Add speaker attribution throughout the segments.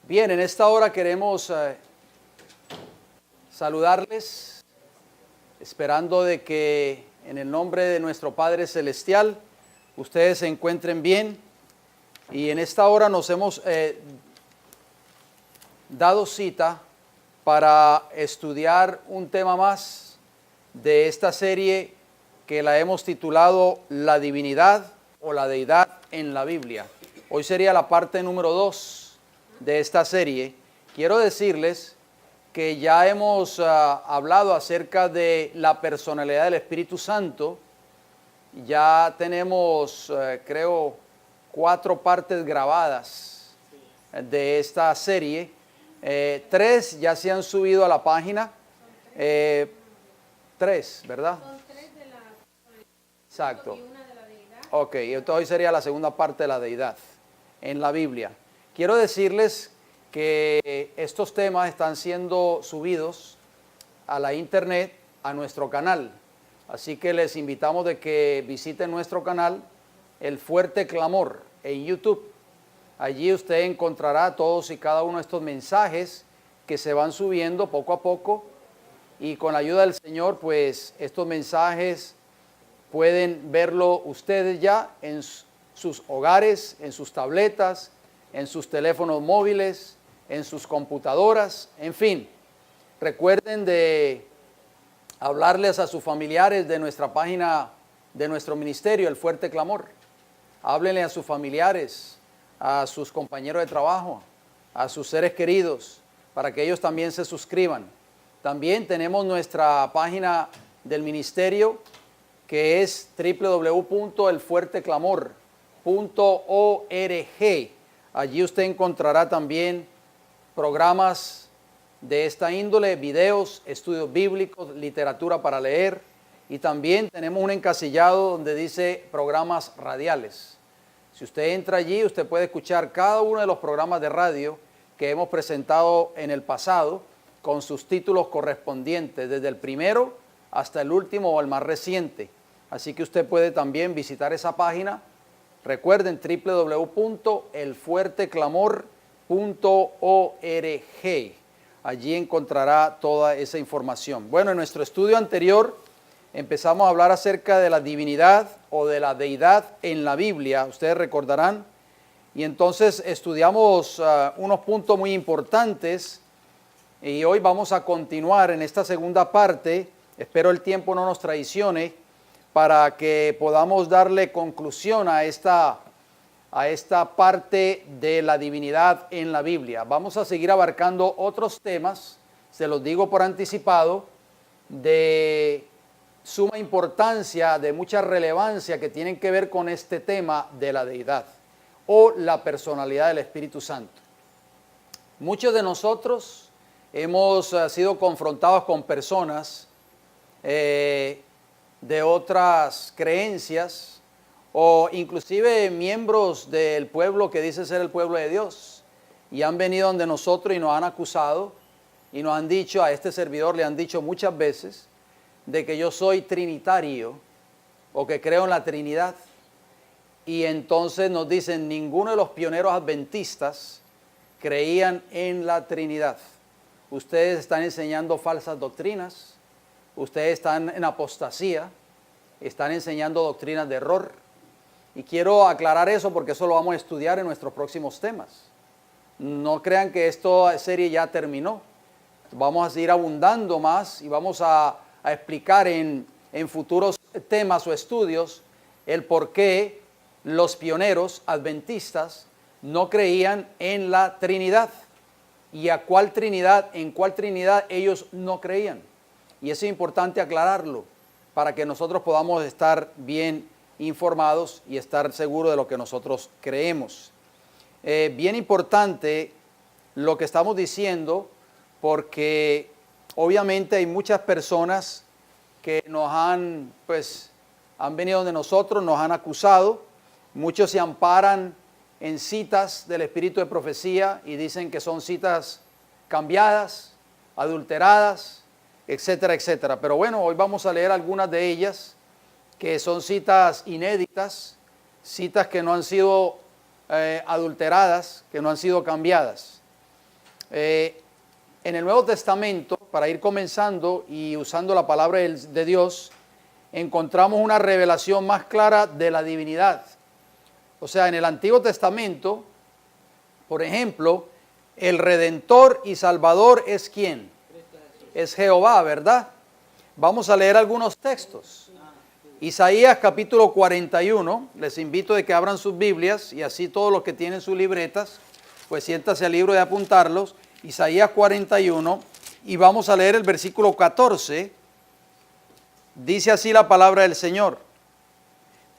Speaker 1: Bien, en esta hora queremos saludarles, esperando de que en el nombre de nuestro Padre Celestial ustedes se encuentren bien. Y en esta hora nos hemos dado cita para estudiar un tema más de esta serie que la hemos titulado La Divinidad o la Deidad en la Biblia. Hoy sería la parte número 2 de esta serie. Quiero decirles que ya hemos hablado acerca de la personalidad del Espíritu Santo. Ya tenemos, creo, 4 partes grabadas de esta serie. 3 ya se han subido a la página. 3, ¿verdad?
Speaker 2: Son 3 de la
Speaker 1: Exacto.
Speaker 2: y una de la deidad.
Speaker 1: Ok, entonces hoy sería la segunda parte de la deidad en la Biblia. Quiero decirles que estos temas están siendo subidos a la internet, a nuestro canal. Así que les invitamos de que visiten nuestro canal, El Fuerte Clamor, en YouTube. Allí usted encontrará todos y cada uno de estos mensajes que se van subiendo poco a poco. Y con la ayuda del Señor, pues estos mensajes pueden verlo ustedes ya en sus hogares, en sus tabletas, en sus teléfonos móviles, en sus computadoras, en fin. Recuerden de hablarles a sus familiares de nuestra página, de nuestro ministerio, El Fuerte Clamor. Háblenle a sus familiares, a sus compañeros de trabajo, a sus seres queridos, para que ellos también se suscriban. También tenemos nuestra página del ministerio, que es www.elfuerteclamor.org. Allí usted encontrará también programas de esta índole, videos, estudios bíblicos, literatura para leer, y también tenemos un encasillado donde dice programas radiales. Si usted entra allí, usted puede escuchar cada uno de los programas de radio que hemos presentado en el pasado con sus títulos correspondientes, desde el primero hasta el último o el más reciente. Así que usted puede también visitar esa página. Recuerden, www.elfuerteclamor.org. Allí encontrará toda esa información. Bueno, en nuestro estudio anterior empezamos a hablar acerca de la divinidad o de la deidad en la Biblia, ustedes recordarán. Y entonces estudiamos unos puntos muy importantes. Y hoy vamos a continuar en esta segunda parte. Espero el tiempo no nos traicione para que podamos darle conclusión a esta parte de la divinidad en la Biblia. Vamos a seguir abarcando otros temas, se los digo por anticipado, de suma importancia, de mucha relevancia, que tienen que ver con este tema de la deidad o la personalidad del Espíritu Santo. Muchos de nosotros hemos sido confrontados con personas de otras creencias o inclusive miembros del pueblo que dice ser el pueblo de Dios, y han venido donde nosotros y nos han acusado y nos han dicho, a este servidor le han dicho muchas veces, de que yo soy trinitario o que creo en la Trinidad. Y entonces nos dicen, ninguno de los pioneros adventistas creían en la Trinidad. Ustedes están enseñando falsas doctrinas, ustedes están en apostasía, están enseñando doctrinas de error. Y quiero aclarar eso porque eso lo vamos a estudiar en nuestros próximos temas. No crean que esta serie ya terminó. Vamos a seguir abundando más y vamos a explicar en futuros temas o estudios el por qué los pioneros adventistas no creían en la Trinidad y en cuál Trinidad ellos no creían. Y eso es importante aclararlo para que nosotros podamos estar bien informados y estar seguros de lo que nosotros creemos. Bien importante lo que estamos diciendo, porque obviamente hay muchas personas que nos han venido donde nosotros, nos han acusado. Muchos se amparan en citas del espíritu de profecía y dicen que son citas cambiadas, adulteradas, etcétera, etcétera. Pero bueno, hoy vamos a leer algunas de ellas, que son citas inéditas, citas que no han sido adulteradas, que no han sido cambiadas. En el Nuevo Testamento, para ir comenzando y usando la palabra de Dios, encontramos una revelación más clara de la divinidad. O sea, en el Antiguo Testamento, por ejemplo, el Redentor y Salvador es ¿quién? Es Jehová, ¿verdad? Vamos a leer algunos textos. Isaías capítulo 41, les invito a que abran sus Biblias y así todos los que tienen sus libretas, pues siéntase al libro de apuntarlos. Isaías 41 y vamos a leer el versículo 14. Dice así la palabra del Señor.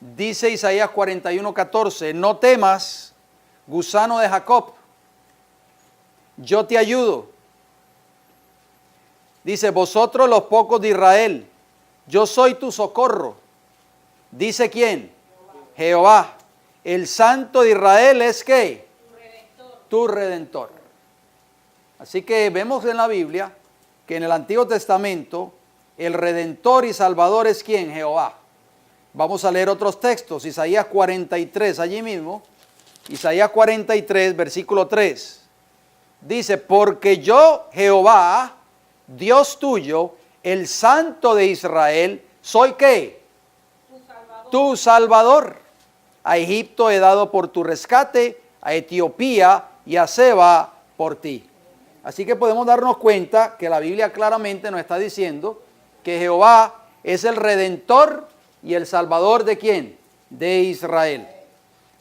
Speaker 1: Dice Isaías 41, 14, no temas, gusano de Jacob, yo te ayudo. Dice, vosotros los pocos de Israel, yo soy tu socorro. Dice ¿quién? Jehová. El Santo de Israel es ¿qué? Tu Redentor. Así que vemos en la Biblia que en el Antiguo Testamento el Redentor y Salvador es ¿quién? Jehová. Vamos a leer otros textos. Isaías 43, allí mismo. Isaías 43, versículo 3. Dice, porque yo, Jehová, Dios tuyo, el Santo de Israel, ¿soy qué? Tu Salvador. A Egipto he dado por tu rescate, a Etiopía y a Seba por ti. Así que podemos darnos cuenta que la Biblia claramente nos está diciendo que Jehová es el Redentor y el Salvador ¿de quién? De Israel.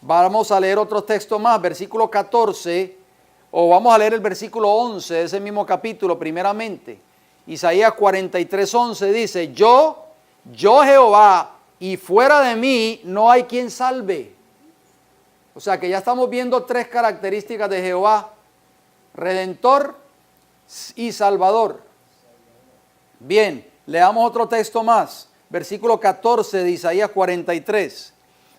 Speaker 1: Vamos a leer otro texto más, versículo 14, o vamos a leer el versículo 11 de ese mismo capítulo primeramente. Isaías 43, 11 dice, yo Jehová, y fuera de mí no hay quien salve. O sea que ya estamos viendo tres características de Jehová: Redentor y Salvador. Bien, leamos otro texto más. Versículo 14 de Isaías 43.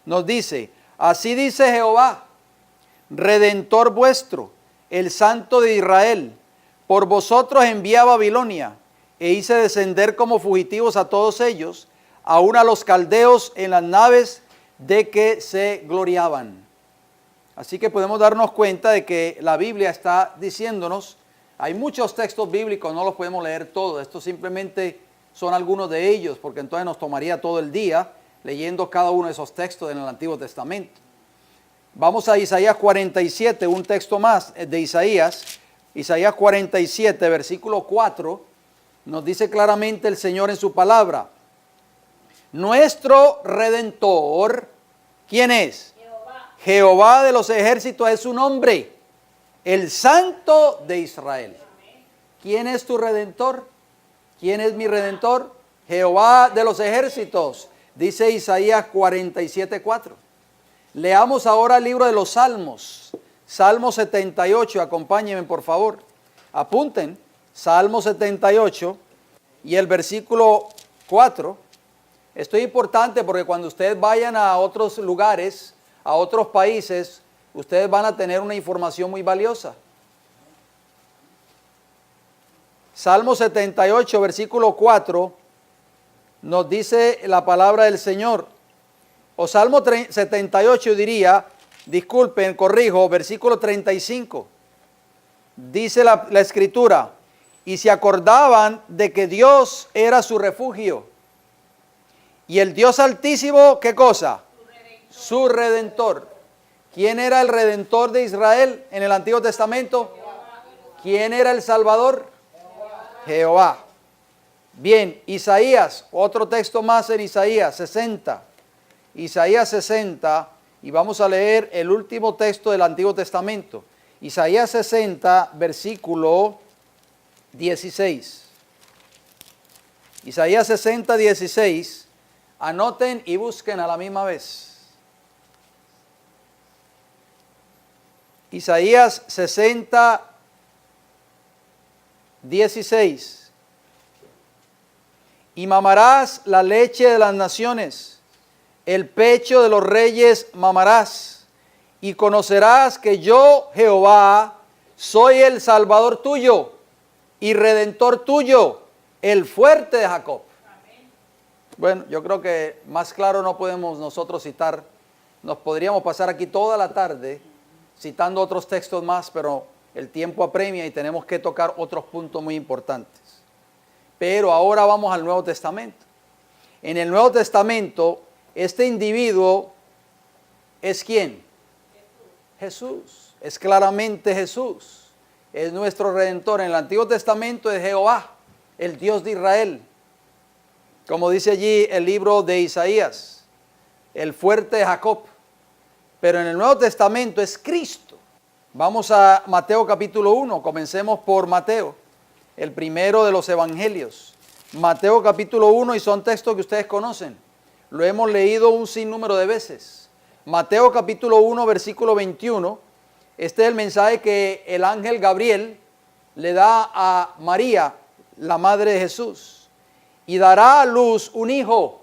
Speaker 1: Nos dice, así dice Jehová, Redentor vuestro, el Santo de Israel. Por vosotros envié a Babilonia, e hice descender como fugitivos a todos ellos, aun a los caldeos en las naves de que se gloriaban. Así que podemos darnos cuenta de que la Biblia está diciéndonos, hay muchos textos bíblicos, no los podemos leer todos, esto simplemente son algunos de ellos, porque entonces nos tomaría todo el día leyendo cada uno de esos textos en el Antiguo Testamento. Vamos a Isaías 47, un texto más de Isaías. Isaías 47, versículo 4, nos dice claramente el Señor en su palabra. Nuestro Redentor, ¿quién es? Jehová de los ejércitos es su nombre, el Santo de Israel. ¿Quién es tu Redentor? ¿Quién es mi Redentor? Jehová de los ejércitos, dice Isaías 47, 4. Leamos ahora el libro de los Salmos, Salmo 78, acompáñenme por favor. Apunten, Salmo 78 y el versículo 4. Esto es importante porque cuando ustedes vayan a otros lugares, a otros países, ustedes van a tener una información muy valiosa. Salmo 78, versículo 4, nos dice la palabra del Señor. O Salmo 78 diría, disculpen, corrijo, versículo 35. Dice la Escritura, y se acordaban de que Dios era su refugio. Y el Dios Altísimo, ¿qué cosa? Su Redentor. ¿Quién era el Redentor de Israel en el Antiguo Testamento? ¿Quién era el Salvador? Jehová. Bien, Isaías, otro texto más en Isaías 60. Isaías 60, y vamos a leer el último texto del Antiguo Testamento. Isaías 60, versículo 16. Isaías 60, 16. Anoten y busquen a la misma vez. Isaías 60, 16. Y mamarás la leche de las naciones, el pecho de los reyes mamarás, y conocerás que yo, Jehová, soy el Salvador tuyo y Redentor tuyo, el fuerte de Jacob. Bueno, yo creo que más claro no podemos nosotros citar. Nos podríamos pasar aquí toda la tarde citando otros textos más, pero el tiempo apremia y tenemos que tocar otros puntos muy importantes. Pero ahora vamos al Nuevo Testamento. En el Nuevo Testamento, este individuo es ¿quién? Jesús. Es claramente Jesús. Es nuestro Redentor. En el Antiguo Testamento es Jehová, el Dios de Israel. Como dice allí el libro de Isaías, el fuerte de Jacob. Pero en el Nuevo Testamento es Cristo. Vamos a Mateo capítulo 1. Comencemos por Mateo, el primero de los evangelios. Mateo capítulo 1, y son textos que ustedes conocen. Lo hemos leído un sinnúmero de veces. Mateo capítulo 1, versículo 21. Este es el mensaje que el ángel Gabriel le da a María, la madre de Jesús. Y dará a luz un hijo,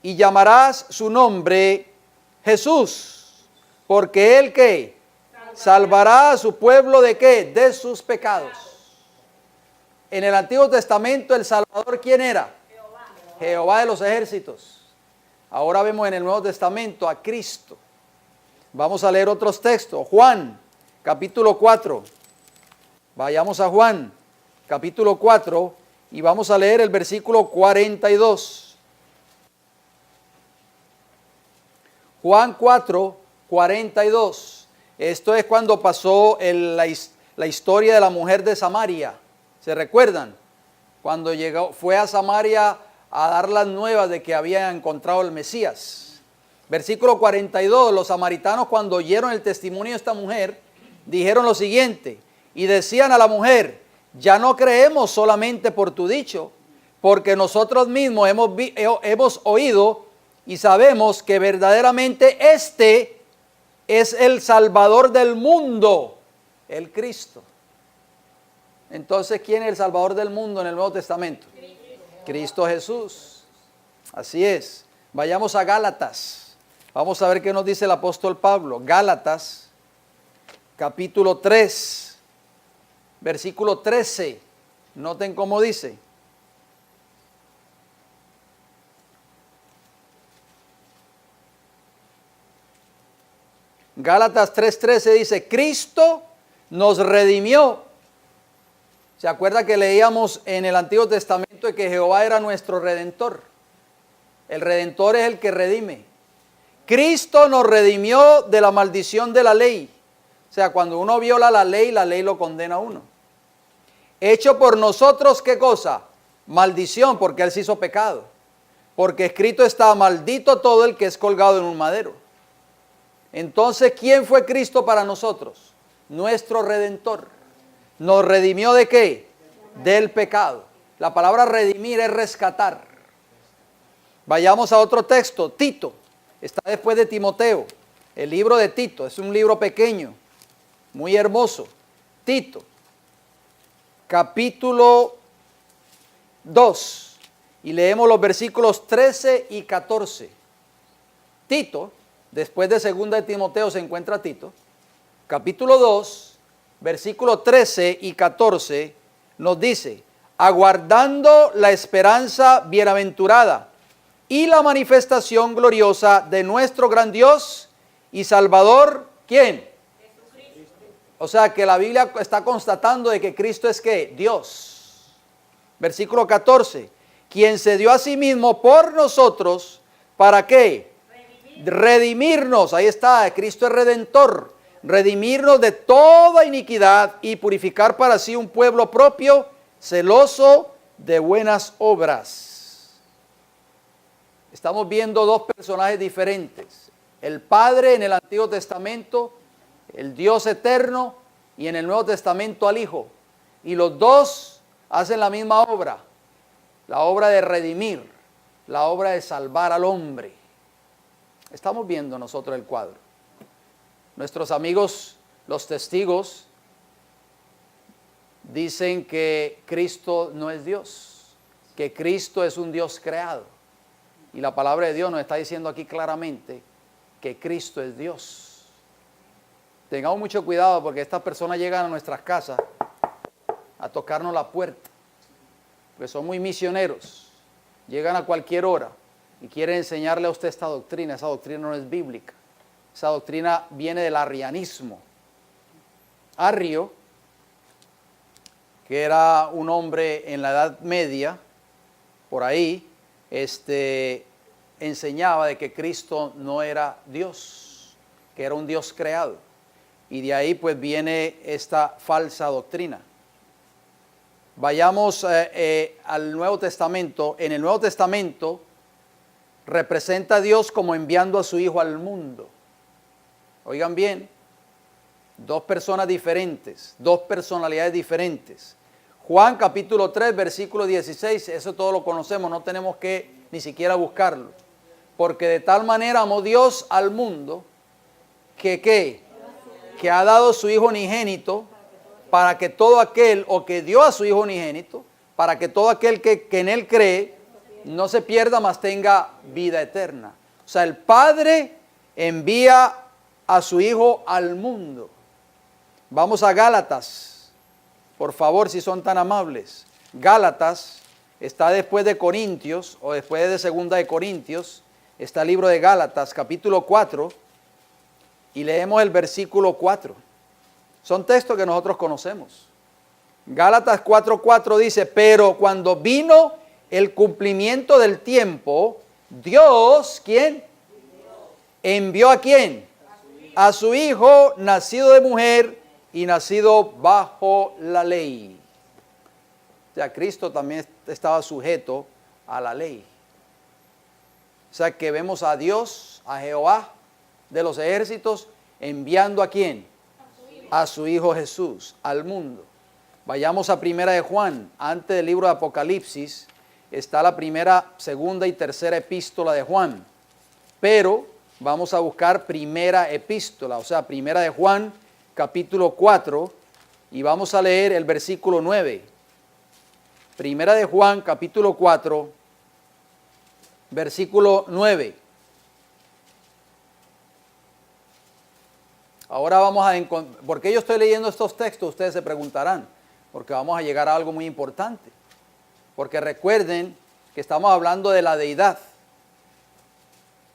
Speaker 1: y llamarás su nombre Jesús, porque él ¿qué? Salvará a su pueblo ¿de qué? De sus pecados. En el Antiguo Testamento el Salvador ¿quién era? Jehová de los ejércitos. Ahora vemos en el Nuevo Testamento a Cristo. Vamos a leer otros textos. Juan, capítulo 4. Vayamos a Juan, capítulo 4, y vamos a leer el versículo 42. Juan 4, 42. Esto es cuando pasó la historia de la mujer de Samaria. ¿Se recuerdan? Cuando fue a Samaria a dar las nuevas de que había encontrado el Mesías. Versículo 42, los samaritanos cuando oyeron el testimonio de esta mujer, dijeron lo siguiente, y decían a la mujer, ya no creemos solamente por tu dicho, porque nosotros mismos hemos oído y sabemos que verdaderamente este es el Salvador del mundo, el Cristo. Entonces, ¿quién es el Salvador del mundo en el Nuevo Testamento? Cristo Jesús. Así es. Vayamos a Gálatas. Vamos a ver qué nos dice el apóstol Pablo. Gálatas, capítulo 3, versículo 13. Noten cómo dice. Gálatas 3:13 dice, Cristo nos redimió. ¿Se acuerda que leíamos en el Antiguo Testamento de que Jehová era nuestro Redentor? El Redentor es el que redime. Cristo nos redimió de la maldición de la ley. O sea, cuando uno viola la ley lo condena a uno. Hecho por nosotros, ¿qué cosa? Maldición, porque Él se hizo pecado. Porque escrito está, maldito todo el que es colgado en un madero. Entonces, ¿quién fue Cristo para nosotros? Nuestro Redentor. ¿Nos redimió de qué? Del pecado. La palabra redimir es rescatar. Vayamos a otro texto, Tito. Está después de Timoteo. El libro de Tito, es un libro pequeño, muy hermoso. Tito, capítulo 2. Y leemos los versículos 13 y 14. Tito, después de segunda de Timoteo se encuentra Tito. Capítulo 2. Versículo 13 y 14 nos dice, aguardando la esperanza bienaventurada y la manifestación gloriosa de nuestro gran Dios y Salvador, ¿quién? Jesucristo. O sea que la Biblia está constatando de que Cristo es ¿qué? Dios. Versículo 14, quien se dio a sí mismo por nosotros, ¿para qué? Redimirnos, ahí está, Cristo es Redentor. Redimirnos de toda iniquidad y purificar para sí un pueblo propio, celoso de buenas obras. Estamos viendo dos personajes diferentes. El Padre en el Antiguo Testamento, el Dios eterno, y en el Nuevo Testamento al Hijo. Y los dos hacen la misma obra, la obra de redimir, la obra de salvar al hombre. Estamos viendo nosotros el cuadro. Nuestros amigos, los testigos, dicen que Cristo no es Dios, que Cristo es un Dios creado. Y la palabra de Dios nos está diciendo aquí claramente que Cristo es Dios. Tengamos mucho cuidado porque estas personas llegan a nuestras casas a tocarnos la puerta, porque son muy misioneros, llegan a cualquier hora y quieren enseñarle a usted esta doctrina. Esa doctrina no es bíblica. Esa doctrina viene del arrianismo. Arrio, que era un hombre en la Edad Media, por ahí, enseñaba de que Cristo no era Dios, que era un Dios creado. Y de ahí pues viene esta falsa doctrina. Vayamos al Nuevo Testamento. En el Nuevo Testamento representa a Dios como enviando a su Hijo al mundo. Oigan bien, dos personas diferentes, dos personalidades diferentes. Juan capítulo 3, versículo 16, eso todo lo conocemos, no tenemos que ni siquiera buscarlo. Porque de tal manera amó Dios al mundo que ¿qué? Que ha dado su Hijo unigénito para que todo aquel, o que dio a su Hijo unigénito, para que todo aquel que en Él cree no se pierda, mas tenga vida eterna. O sea, el Padre envía a su Hijo al mundo. Vamos a Gálatas, por favor, si son tan amables. Gálatas está después de Corintios, o después de Segunda de Corintios, está el libro de Gálatas, capítulo 4, y leemos el versículo 4. Son textos que nosotros conocemos. Gálatas 4:4 dice, pero cuando vino el cumplimiento del tiempo, Dios, ¿quién? ¿Envió a quién? A su Hijo, nacido de mujer y nacido bajo la ley. O sea, Cristo también estaba sujeto a la ley. O sea, que vemos a Dios, a Jehová de los ejércitos, enviando ¿a quién? A su Hijo Jesús, al mundo. Vayamos a Primera de Juan. Antes del libro de Apocalipsis está la primera, segunda y tercera epístola de Juan. Pero vamos a buscar primera epístola, o sea, Primera de Juan, capítulo 4, y vamos a leer el versículo 9. Primera de Juan, capítulo 4, versículo 9. Ahora vamos a encontrar, ¿por qué yo estoy leyendo estos textos? Ustedes se preguntarán, porque vamos a llegar a algo muy importante. Porque recuerden que estamos hablando de la deidad.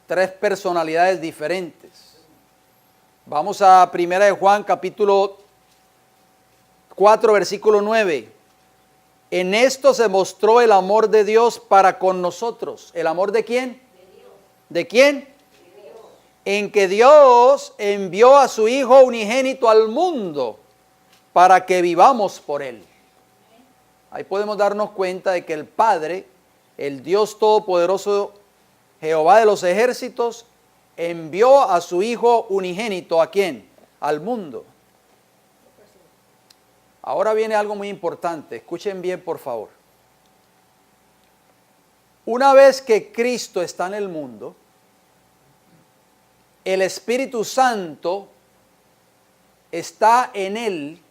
Speaker 1: Tres personalidades diferentes. Vamos a Primera de Juan, capítulo 4, versículo 9. En esto se mostró el amor de Dios para con nosotros. ¿El amor de quién? De Dios. ¿De quién? En que Dios envió a su Hijo unigénito al mundo para que vivamos por Él. Ahí podemos darnos cuenta de que el Padre, el Dios Todopoderoso, Jehová de los ejércitos, envió a su Hijo unigénito, ¿a quién? Al mundo. Ahora viene algo muy importante, escuchen bien por favor. Una vez que Cristo está en el mundo, el Espíritu Santo está en Él,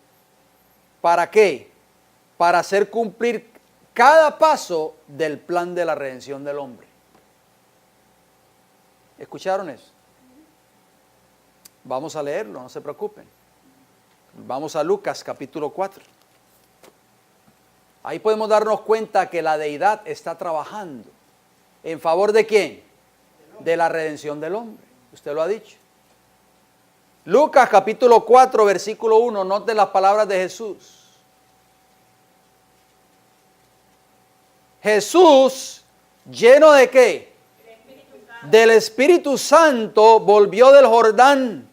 Speaker 1: ¿para qué? Para hacer cumplir cada paso del plan de la redención del hombre. ¿Escucharon eso? Vamos a leerlo, no se preocupen. Vamos a Lucas capítulo 4. Ahí podemos darnos cuenta que la deidad está trabajando. ¿En favor de quién? De la redención del hombre. Usted lo ha dicho. Lucas capítulo 4, versículo 1, noten las palabras de Jesús. Jesús, lleno de ¿qué? Del Espíritu Santo, volvió del Jordán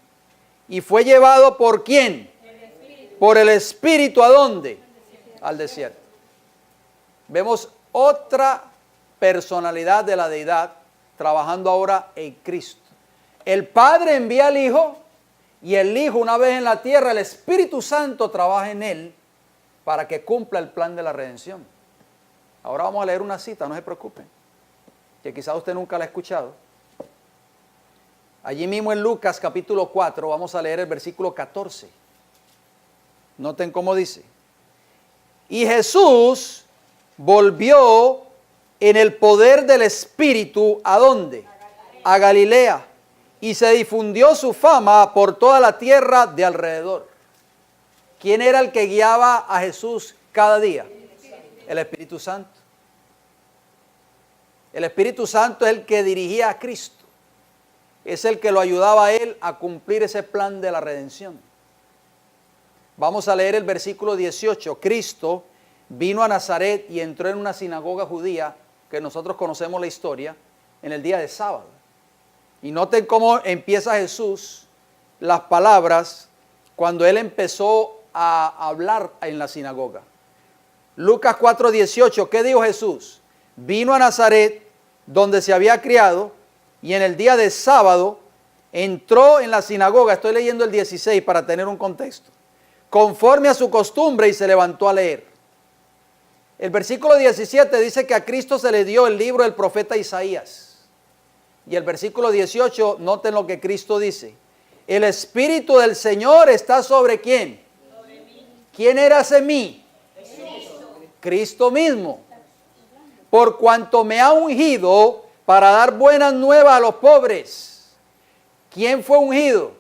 Speaker 1: y fue llevado ¿por quién? Por el Espíritu, ¿a dónde? Al desierto. Vemos otra personalidad de la deidad trabajando ahora en Cristo. El Padre envía al Hijo y el Hijo, una vez en la tierra, el Espíritu Santo trabaja en Él para que cumpla el plan de la redención. Ahora vamos a leer una cita, no se preocupen, que quizás usted nunca la ha escuchado. Allí mismo en Lucas capítulo 4 vamos a leer el versículo 14. Noten cómo dice. Y Jesús volvió en el poder del Espíritu, ¿a dónde? A Galilea. Y se difundió su fama por toda la tierra de alrededor. ¿Quién era el que guiaba a Jesús cada día? El Espíritu Santo. El Espíritu Santo es el que dirigía a Cristo. Es el que lo ayudaba a Él a cumplir ese plan de la redención. Vamos a leer el versículo 18. Cristo vino a Nazaret y entró en una sinagoga judía, que nosotros conocemos la historia, en el día de sábado. Y noten cómo empieza Jesús las palabras cuando él empezó a hablar en la sinagoga. Lucas 4:18, ¿qué dijo Jesús? Vino a Nazaret, donde se había criado, y en el día de sábado entró en la sinagoga. Estoy leyendo el 16 para tener un contexto. Conforme a su costumbre, y se levantó a leer. El versículo 17 dice que a Cristo se le dio el libro del profeta Isaías. Y el versículo 18, noten lo que Cristo dice. El Espíritu del Señor está sobre ¿quién? Sobre mí. ¿Quién era ese mí? Cristo mismo. Por cuanto me ha ungido para dar buenas nuevas a los pobres. ¿Quién fue ungido?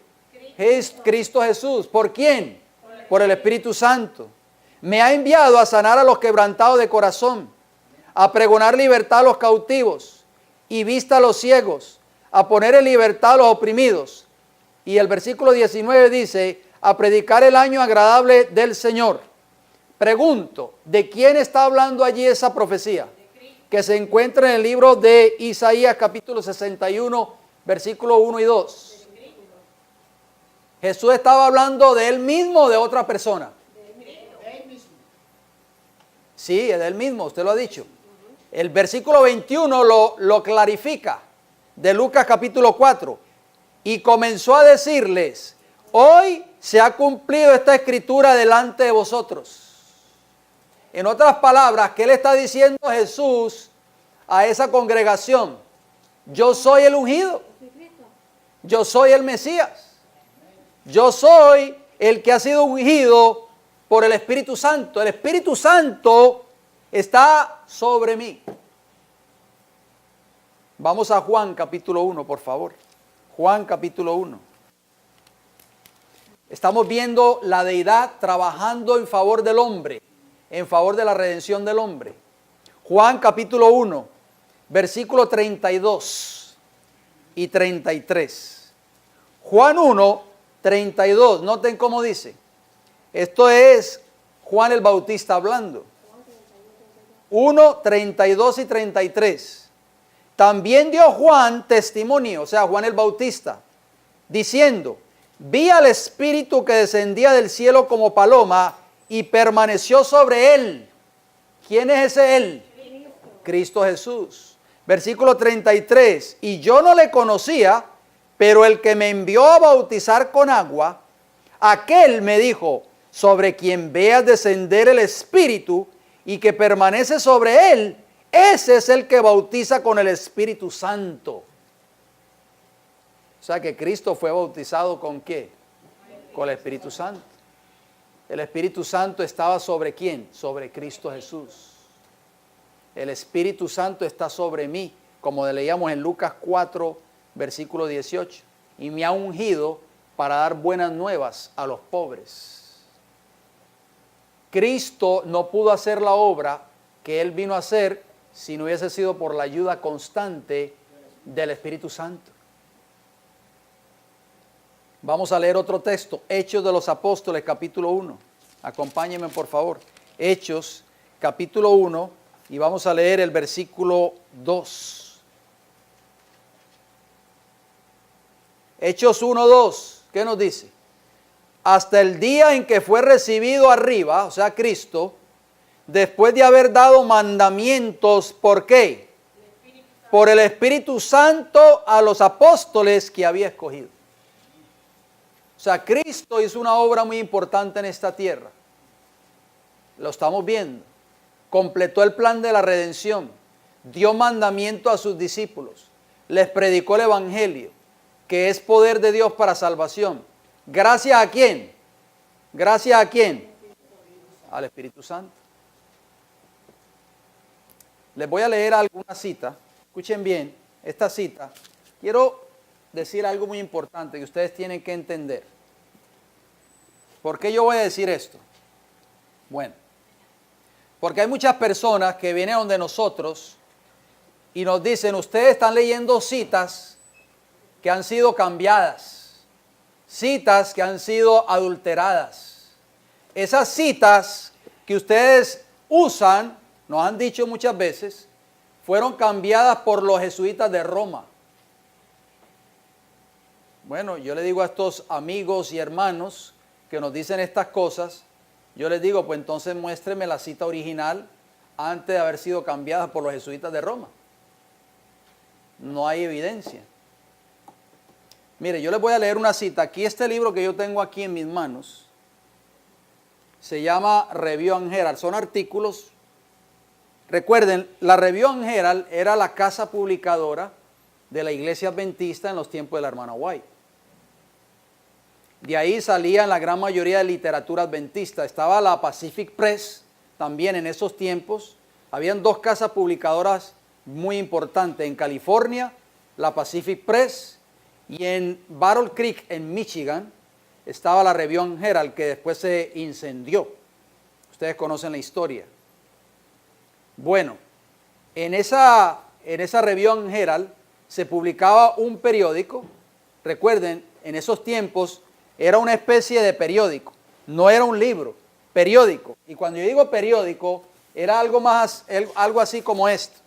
Speaker 1: Cristo Jesús. ¿Por quién? Por el Espíritu Santo. Me ha enviado a sanar a los quebrantados de corazón, a pregonar libertad a los cautivos y vista a los ciegos, a poner en libertad a los oprimidos. Y el versículo 19 dice, a predicar el año agradable del Señor. Pregunto, ¿de quién está hablando allí esa profecía? Que se encuentra en el libro de Isaías capítulo 61, versículo 1 y 2. Jesús estaba hablando de él mismo o de otra persona. Sí, es de él mismo, usted lo ha dicho. El versículo 21 lo clarifica, de Lucas capítulo 4. Y comenzó a decirles, hoy se ha cumplido esta escritura delante de vosotros. En otras palabras, ¿qué le está diciendo Jesús a esa congregación? Yo soy el ungido. Yo soy el Mesías. Yo soy el que ha sido ungido por el Espíritu Santo. El Espíritu Santo está sobre mí. Vamos a Juan capítulo 1, por favor. Juan capítulo 1. Estamos viendo la deidad trabajando en favor del hombre, en favor de la redención del hombre. Juan capítulo 1, versículo 32 y 33. Juan 1, 32, noten cómo dice. Esto es Juan el Bautista hablando. 1, 32 y 33. También dio Juan testimonio, o sea, Juan el Bautista, diciendo, vi al Espíritu que descendía del cielo como paloma y permaneció sobre él. ¿Quién es ese él? Cristo Jesús. Versículo 33, y yo no le conocía, pero el que me envió a bautizar con agua, aquel me dijo, sobre quien veas descender el Espíritu y que permanece sobre él, ese es el que bautiza con el Espíritu Santo. O sea que Cristo fue bautizado ¿con qué? Con el Espíritu Santo. El Espíritu Santo estaba sobre ¿quién? Sobre Cristo Jesús. El Espíritu Santo está sobre mí, como leíamos en Lucas 4, versículo 18. Y me ha ungido para dar buenas nuevas a los pobres. Cristo no pudo hacer la obra que Él vino a hacer si no hubiese sido por la ayuda constante del Espíritu Santo. Vamos a leer otro texto, Hechos de los Apóstoles, capítulo 1. Acompáñenme, por favor. Hechos, capítulo 1, y vamos a leer el versículo 2. Hechos 1, 2, ¿qué nos dice? Hasta el día en que fue recibido arriba, o sea, Cristo, después de haber dado mandamientos, ¿por qué? Por el Espíritu Santo a los apóstoles que había escogido. O sea, Cristo hizo una obra muy importante en esta tierra. Lo estamos viendo. Completó el plan de la redención. Dio mandamiento a sus discípulos. Les predicó el Evangelio, que es poder de Dios para salvación. ¿Gracias a quién? ¿Gracias a quién? Al Espíritu Santo. Les voy a leer alguna cita. Escuchen bien esta cita. Quiero decir algo muy importante que ustedes tienen que entender. ¿Por qué yo voy a decir esto? Bueno, porque hay muchas personas que vienen donde nosotros y nos dicen, ustedes están leyendo citas que han sido cambiadas, citas que han sido adulteradas, esas citas que ustedes usan, nos han dicho muchas veces, fueron cambiadas por los jesuitas de Roma. Bueno, yo le digo a estos amigos y hermanos que nos dicen estas cosas, yo les digo, pues entonces muéstreme la cita original antes de haber sido cambiada por los jesuitas de Roma. No hay evidencia. Mire, yo les voy a leer una cita. Aquí este libro que yo tengo aquí en mis manos se llama Review and Herald. Son artículos. Recuerden, la Review and Herald era la casa publicadora de la iglesia adventista en los tiempos de la hermana White. De ahí salían la gran mayoría de literatura adventista. Estaba la Pacific Press, también en esos tiempos. Habían dos casas publicadoras muy importantes. En California, la Pacific Press, y en Battle Creek, en Michigan, estaba la Review and Herald, que después se incendió. Ustedes conocen la historia. Bueno, en esa Review and Herald se publicaba un periódico. Recuerden, en esos tiempos era una especie de periódico, no era un libro, periódico. Y cuando yo digo periódico, era algo así como esto.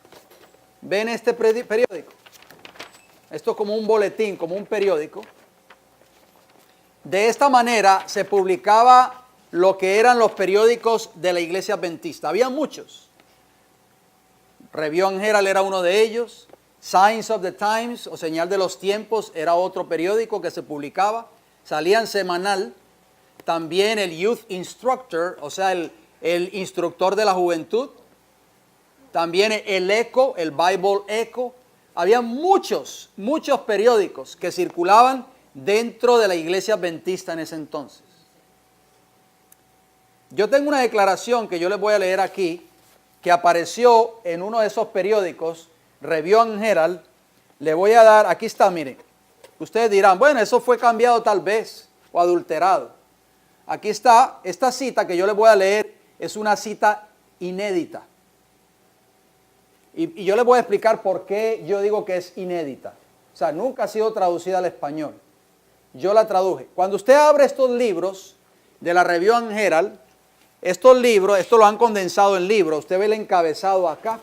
Speaker 1: ¿Ven este periódico? Esto es como un boletín, como un periódico. De esta manera se publicaba lo que eran los periódicos de la iglesia adventista. Había muchos. Review and Herald era uno de ellos. Signs of the Times, o Señal de los Tiempos, era otro periódico que se publicaba. Salían semanal. También el Youth Instructor, o sea, el instructor de la juventud. También el Echo, el Bible Echo. Había muchos periódicos que circulaban dentro de la iglesia adventista en ese entonces. Yo tengo una declaración que yo les voy a leer aquí, que apareció en uno de esos periódicos, Review and Herald. Le voy a dar, aquí está, miren. Ustedes dirán, bueno, eso fue cambiado tal vez, o adulterado. Aquí está, esta cita que yo les voy a leer, es una cita inédita. Y yo les voy a explicar por qué yo digo que es inédita. O sea, nunca ha sido traducida al español. Yo la traduje. Cuando usted abre estos libros de la Review and Herald, estos libros, esto lo han condensado en libros. Usted ve el encabezado acá,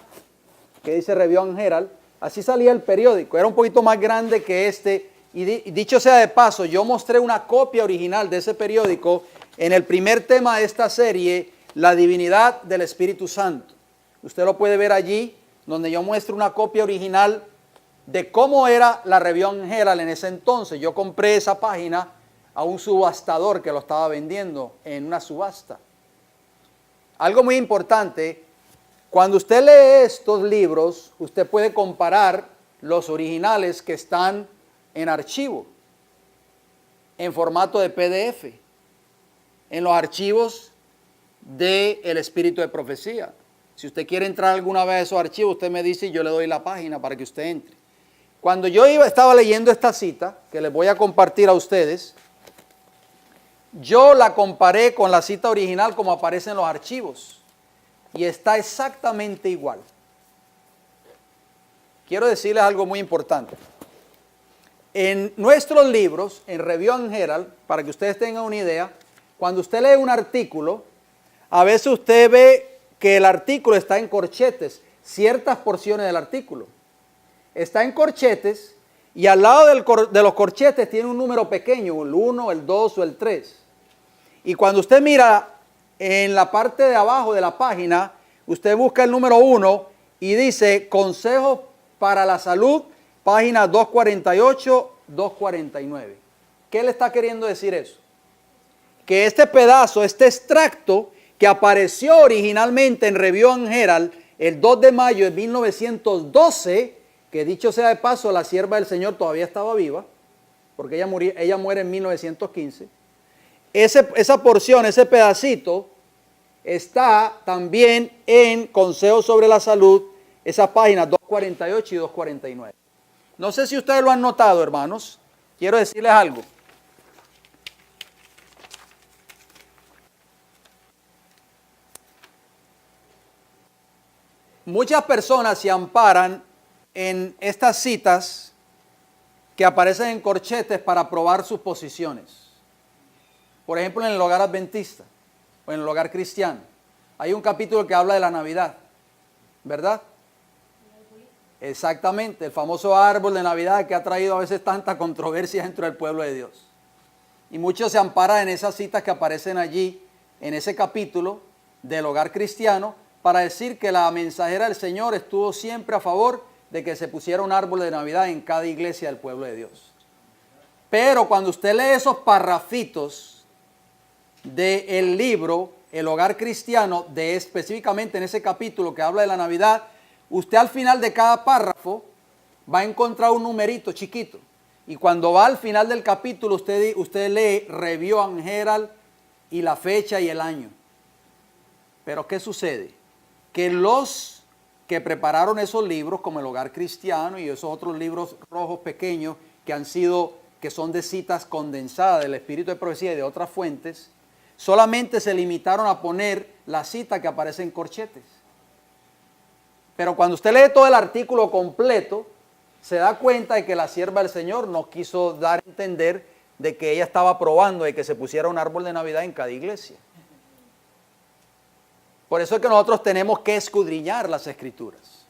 Speaker 1: que dice Review and Herald. Así salía el periódico. Era un poquito más grande que este. Y dicho sea de paso, yo mostré una copia original de ese periódico en el primer tema de esta serie, la divinidad del Espíritu Santo. Usted lo puede ver allí, donde yo muestro una copia original de cómo era la Review and Herald en ese entonces. Yo compré esa página a un subastador que lo estaba vendiendo en una subasta. Algo muy importante, cuando usted lee estos libros, usted puede comparar los originales que están en archivo, en formato de PDF, en los archivos del Espíritu de Profecía. Si usted quiere entrar alguna vez a esos archivos, usted me dice y yo le doy la página para que usted entre. Cuando yo estaba leyendo esta cita, que les voy a compartir a ustedes, yo la comparé con la cita original como aparece en los archivos. Y está exactamente igual. Quiero decirles algo muy importante. En nuestros libros, en Review and Herald, para que ustedes tengan una idea, cuando usted lee un artículo, a veces usted ve que el artículo está en corchetes, ciertas porciones del artículo. Está en corchetes y al lado de los corchetes tiene un número pequeño, el 1, el 2 o el 3. Y cuando usted mira en la parte de abajo de la página, usted busca el número 1 y dice Consejos para la Salud, página 248, 249. ¿Qué le está queriendo decir eso? Que este pedazo, este extracto que apareció originalmente en Review and Herald el 2 de mayo de 1912, que dicho sea de paso, la sierva del Señor todavía estaba viva, porque ella muere en 1915. Esa porción, ese pedacito, está también en Consejos sobre la Salud, esas páginas 248 y 249. No sé si ustedes lo han notado, hermanos. Quiero decirles algo. Muchas personas se amparan en estas citas que aparecen en corchetes para probar sus posiciones. Por ejemplo, en el hogar adventista. o en el hogar cristiano, hay un capítulo que habla de la Navidad, ¿verdad? Exactamente, el famoso árbol de Navidad que ha traído a veces tanta controversia dentro del pueblo de Dios. Y muchos se amparan en esas citas que aparecen allí, en ese capítulo del hogar cristiano, para decir que la mensajera del Señor estuvo siempre a favor de que se pusiera un árbol de Navidad en cada iglesia del pueblo de Dios. Pero cuando usted lee esos parrafitos del libro El hogar cristiano, específicamente en ese capítulo que habla de la Navidad, usted al final de cada párrafo va a encontrar un numerito chiquito. Y cuando va al final del capítulo, usted lee Review and Herald y la fecha y el año. Pero ¿qué sucede? Que los que prepararon esos libros, como el hogar cristiano y esos otros libros rojos pequeños que son de citas condensadas del espíritu de profecía y de otras fuentes, solamente se limitaron a poner la cita que aparece en corchetes. Pero cuando usted lee todo el artículo completo, se da cuenta de que la sierva del Señor no quiso dar a entender de que ella estaba probando de que se pusiera un árbol de Navidad en cada iglesia. Por eso es que nosotros tenemos que escudriñar las Escrituras.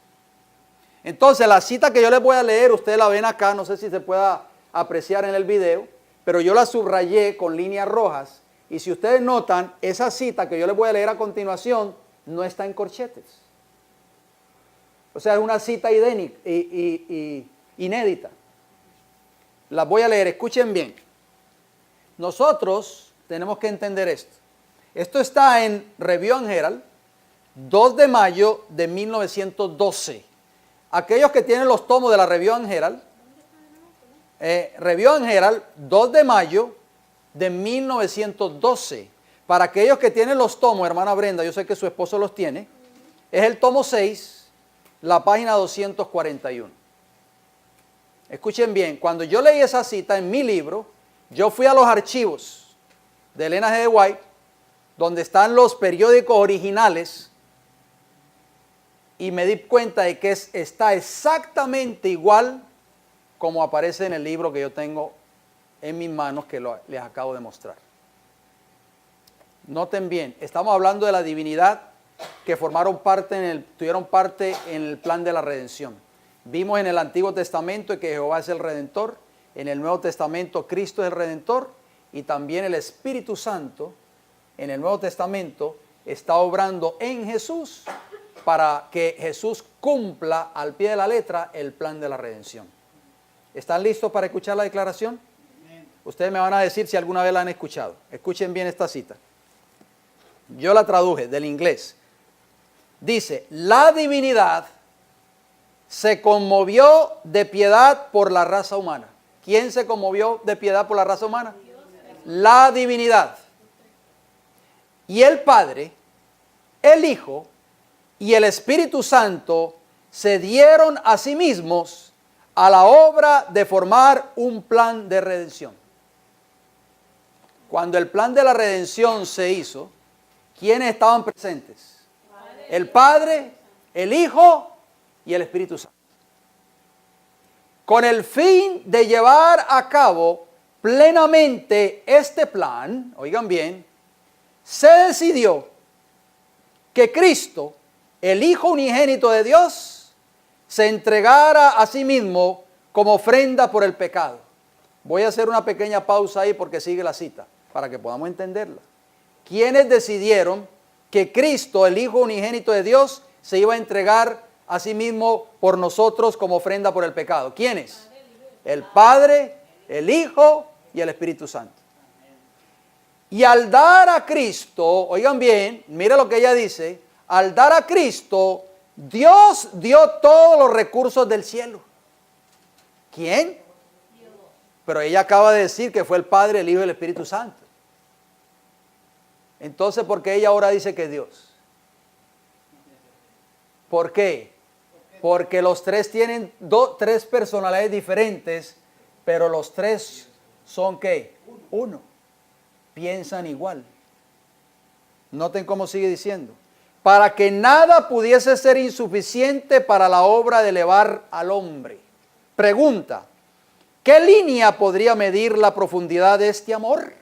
Speaker 1: Entonces, la cita que yo les voy a leer, ustedes la ven acá, no sé si se pueda apreciar en el video, pero yo la subrayé con líneas rojas. Y si ustedes notan, esa cita que yo les voy a leer a continuación no está en corchetes. O sea, es una cita inédita. Las voy a leer, escuchen bien. Nosotros tenemos que entender esto. Esto está en Review and Herald, 2 de mayo de 1912. Aquellos que tienen los tomos de la Review and Herald, Review and Herald, 2 de mayo de 1912. Para aquellos que tienen los tomos, hermana Brenda, yo sé que su esposo los tiene, es el tomo 6, la página 241. Escuchen bien, cuando yo leí esa cita en mi libro, yo fui a los archivos de Elena G. White, donde están los periódicos originales, y me di cuenta de que está exactamente igual como aparece en el libro que yo tengo en mis manos, que les acabo de mostrar. Noten bien, estamos hablando de la divinidad que tuvieron parte en el plan de la redención. Vimos en el Antiguo Testamento que Jehová es el Redentor, en el Nuevo Testamento Cristo es el Redentor, y también el Espíritu Santo en el Nuevo Testamento está obrando en Jesús para que Jesús cumpla al pie de la letra el plan de la redención. ¿Están listos para escuchar la declaración? Ustedes me van a decir si alguna vez la han escuchado. Escuchen bien esta cita. Yo la traduje del inglés. Dice, la divinidad se conmovió de piedad por la raza humana. ¿Quién se conmovió de piedad por la raza humana? La divinidad. Y el Padre, el Hijo y el Espíritu Santo se dieron a sí mismos a la obra de formar un plan de redención. Cuando el plan de la redención se hizo, ¿quiénes estaban presentes? El Padre, el Hijo y el Espíritu Santo. Con el fin de llevar a cabo plenamente este plan, oigan bien, se decidió que Cristo, el Hijo unigénito de Dios, se entregara a sí mismo como ofrenda por el pecado. Voy a hacer una pequeña pausa ahí porque sigue la cita, para que podamos entenderla. ¿Quiénes decidieron que Cristo, el Hijo unigénito de Dios, se iba a entregar a sí mismo por nosotros como ofrenda por el pecado? ¿Quiénes? El Padre, el Hijo y el Espíritu Santo. Y al dar a Cristo, oigan bien, mire lo que ella dice, al dar a Cristo, Dios dio todos los recursos del cielo. ¿Quién? Dios. Pero ella acaba de decir que fue el Padre, el Hijo y el Espíritu Santo. Entonces, ¿por qué ella ahora dice que es Dios? ¿Por qué? Porque los tres tienen tres personalidades diferentes, pero los tres son ¿qué? Uno. Piensan igual. Noten cómo sigue diciendo. Para que nada pudiese ser insuficiente para la obra de elevar al hombre. Pregunta, ¿qué línea podría medir la profundidad de este amor?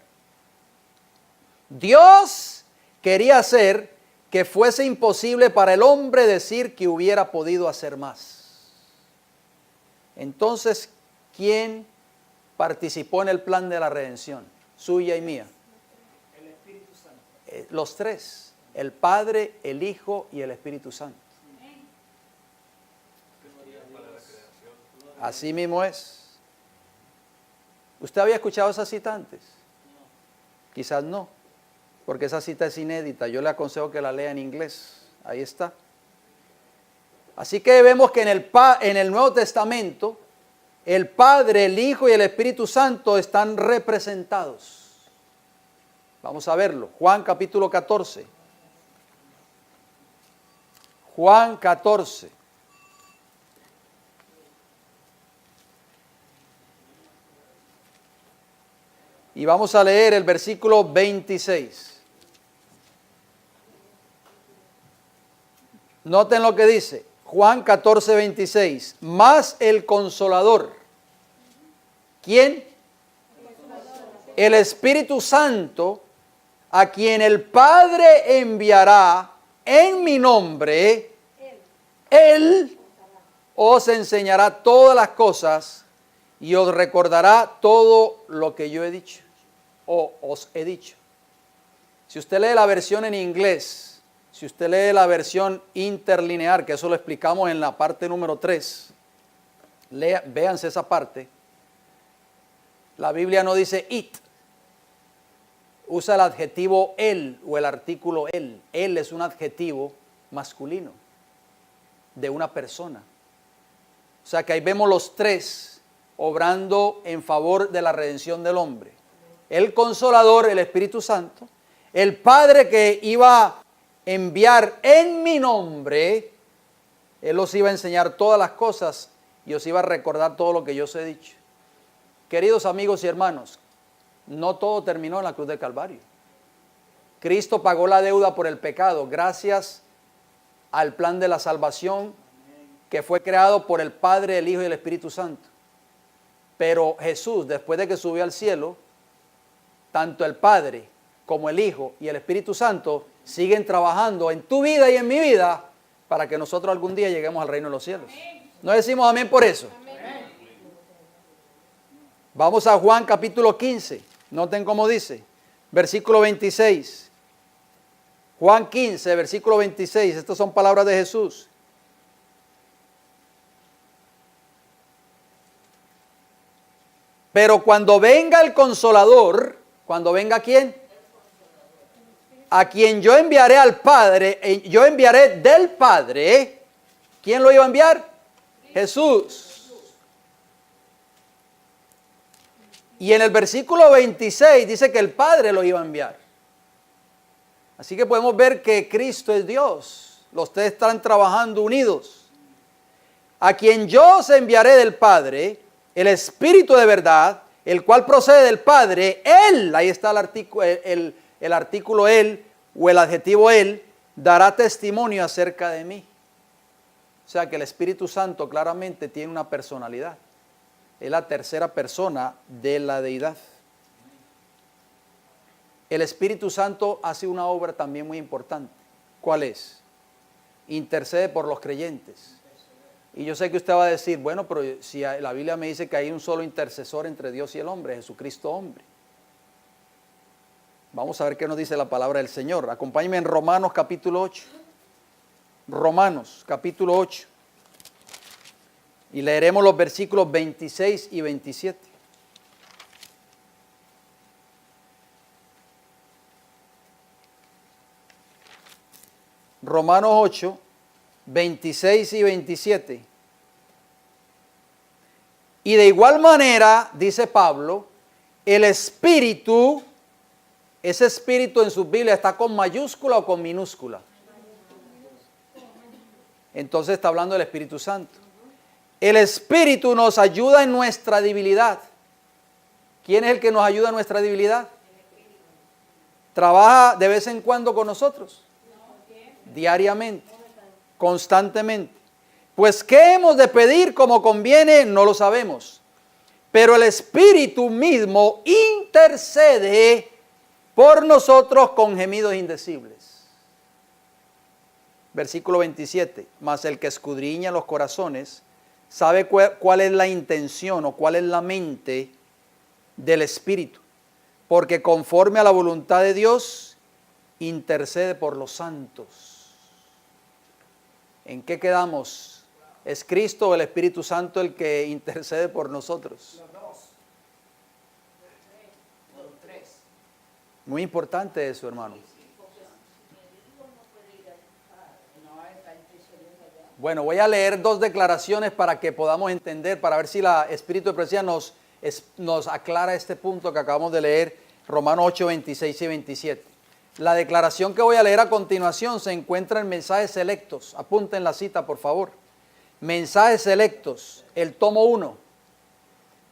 Speaker 1: Dios, quería hacer que fuese imposible para el hombre decir que hubiera podido hacer más. Entonces, ¿quién participó en el plan de la redención? Suya y mía.
Speaker 2: El Espíritu Santo.
Speaker 1: Los tres, el Padre, el Hijo y el Espíritu Santo. Así mismo es. ¿Usted había escuchado esa cita antes? Quizás no, porque esa cita es inédita. Yo le aconsejo que la lea en inglés. Ahí está. Así que vemos que en el Nuevo Testamento, el Padre, el Hijo y el Espíritu Santo están representados. Vamos a verlo. Juan capítulo 14. Juan 14. Y vamos a leer el versículo 26. Noten lo que dice. Juan 14, 26. Mas el Consolador. ¿Quién? El Espíritu Santo, a quien el Padre enviará en mi nombre, Él os enseñará todas las cosas y os recordará todo lo que yo he dicho o os he dicho. Si usted lee la versión en inglés, si usted lee la versión interlinear, que eso lo explicamos en la parte número 3, véanse esa parte. La Biblia no dice it, usa el adjetivo él o el artículo él. Él es un adjetivo masculino de una persona. O sea que ahí vemos los tres obrando en favor de la redención del hombre. El Consolador, el Espíritu Santo, el Padre que iba a enviar en mi nombre, Él os iba a enseñar todas las cosas y os iba a recordar todo lo que yo os he dicho. Queridos amigos y hermanos, no todo terminó en la cruz del Calvario. Cristo pagó la deuda por el pecado gracias al plan de la salvación que fue creado por el Padre, el Hijo y el Espíritu Santo. Pero Jesús, después de que subió al cielo, tanto el Padre como el Hijo y el Espíritu Santo siguen trabajando en tu vida y en mi vida para que nosotros algún día lleguemos al reino de los cielos. ¿No decimos amén por eso? Vamos a Juan capítulo 15. Noten cómo dice, versículo 26. Juan 15, versículo 26. Estas son palabras de Jesús. Pero cuando venga el Consolador, ¿cuando venga quién? A quien yo enviaré al Padre, yo enviaré del Padre. ¿Quién lo iba a enviar? Jesús. Y en el versículo 26 dice que el Padre lo iba a enviar. Así que podemos ver que Cristo es Dios. Los tres están trabajando unidos. A quien yo os enviaré del Padre, el Espíritu de verdad, el cual procede del Padre, Él, ahí está el artículo Él o el adjetivo Él, dará testimonio acerca de mí. O sea que el Espíritu Santo claramente tiene una personalidad. Es la tercera persona de la deidad. El Espíritu Santo hace una obra también muy importante. ¿Cuál es? Intercede por los creyentes. Y yo sé que usted va a decir, bueno, pero si la Biblia me dice que hay un solo intercesor entre Dios y el hombre, Jesucristo hombre. Vamos a ver qué nos dice la palabra del Señor. Acompáñenme en Romanos capítulo 8. Romanos capítulo 8. Y leeremos los versículos 26 y 27. Romanos 8, 26 y 27. Y de igual manera, dice Pablo, el Espíritu, ese Espíritu en su Biblia está con mayúscula o con minúscula. Entonces está hablando del Espíritu Santo. El Espíritu nos ayuda en nuestra debilidad. ¿Quién es el que nos ayuda en nuestra debilidad? ¿Trabaja de vez en cuando con nosotros? Diariamente, constantemente. Pues ¿qué hemos de pedir como conviene? No lo sabemos. Pero el Espíritu mismo intercede por nosotros con gemidos indecibles. Versículo 27, mas el que escudriña los corazones sabe cuál es la intención o cuál es la mente del Espíritu, porque conforme a la voluntad de Dios intercede por los santos. ¿En qué quedamos? ¿Es Cristo o el Espíritu Santo el que intercede por nosotros?
Speaker 2: Los dos. Los tres.
Speaker 1: Muy importante eso, hermano.
Speaker 2: No está intercediendo allá.
Speaker 1: Bueno, voy a leer dos declaraciones para que podamos entender, para ver si la Espíritu de Profecía nos aclara este punto que acabamos de leer, Romanos 8, 26 y 27. La declaración que voy a leer a continuación se encuentra en Mensajes Selectos. Apunten la cita, por favor. Mensajes Selectos, el tomo 1,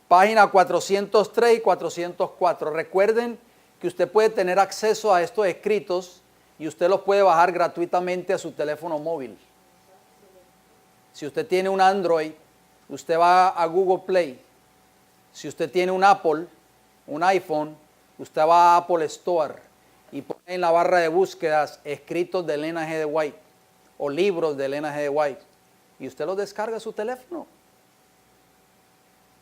Speaker 1: página 403 y 404. Recuerden que usted puede tener acceso a estos escritos y usted los puede bajar gratuitamente a su teléfono móvil. Si usted tiene un Android, usted va a Google Play. Si usted tiene un Apple, un iPhone, usted va a Apple Store y pone en la barra de búsquedas escritos de Elena G. de White o libros de Elena G. de White y usted los descarga a su teléfono.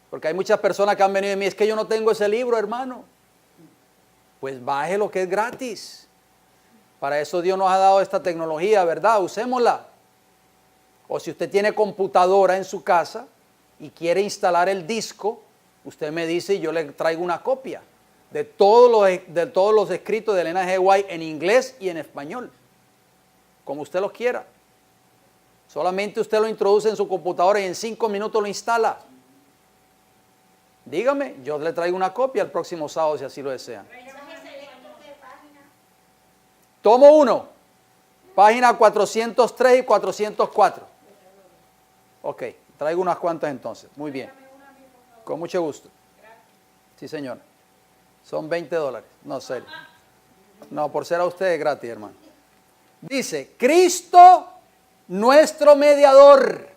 Speaker 1: Porque hay muchas personas que han venido a mí, es que yo no tengo ese libro, hermano. Pues baje lo que es gratis. Para eso Dios nos ha dado esta tecnología, ¿verdad? Usémosla. O si usted tiene computadora en su casa y quiere instalar el disco, usted me dice y yo le traigo una copia de todos los escritos de Elena G. White en inglés y en español, como usted los quiera. Solamente usted lo introduce en su computadora y en 5 minutos lo instala. Dígame, yo le traigo una copia el próximo sábado si así lo desean. Tomo 1, página 403 y 404. Ok, traigo unas cuantas entonces. Muy bien. Con mucho gusto. Sí, señor. Son $20. No, serio. No, por ser a ustedes gratis, hermano. Dice, Cristo, nuestro mediador.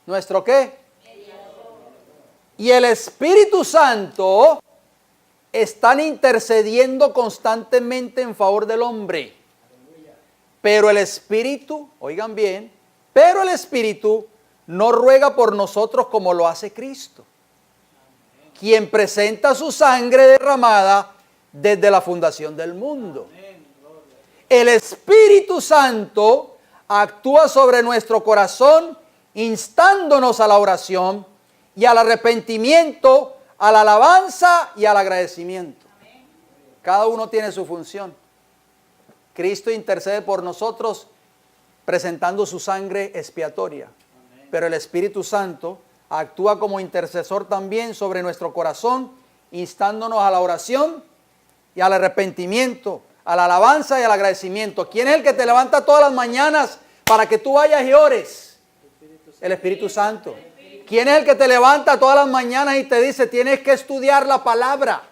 Speaker 1: ¿Nuestro qué? Mediador. Y el Espíritu Santo están intercediendo constantemente en favor del hombre. Pero el Espíritu, oigan bien, pero el Espíritu no ruega por nosotros como lo hace Cristo, quien presenta su sangre derramada desde la fundación del mundo. El Espíritu Santo actúa sobre nuestro corazón, instándonos a la oración y al arrepentimiento, a la alabanza y al agradecimiento. Cada uno tiene su función. Cristo intercede por nosotros presentando su sangre expiatoria, pero el Espíritu Santo actúa como intercesor también sobre nuestro corazón, instándonos a la oración y al arrepentimiento, a la alabanza y al agradecimiento. ¿Quién es el que te levanta todas las mañanas para que tú vayas y ores? El Espíritu Santo. ¿Quién es el que te levanta todas las mañanas y te dice, tienes que estudiar la palabra?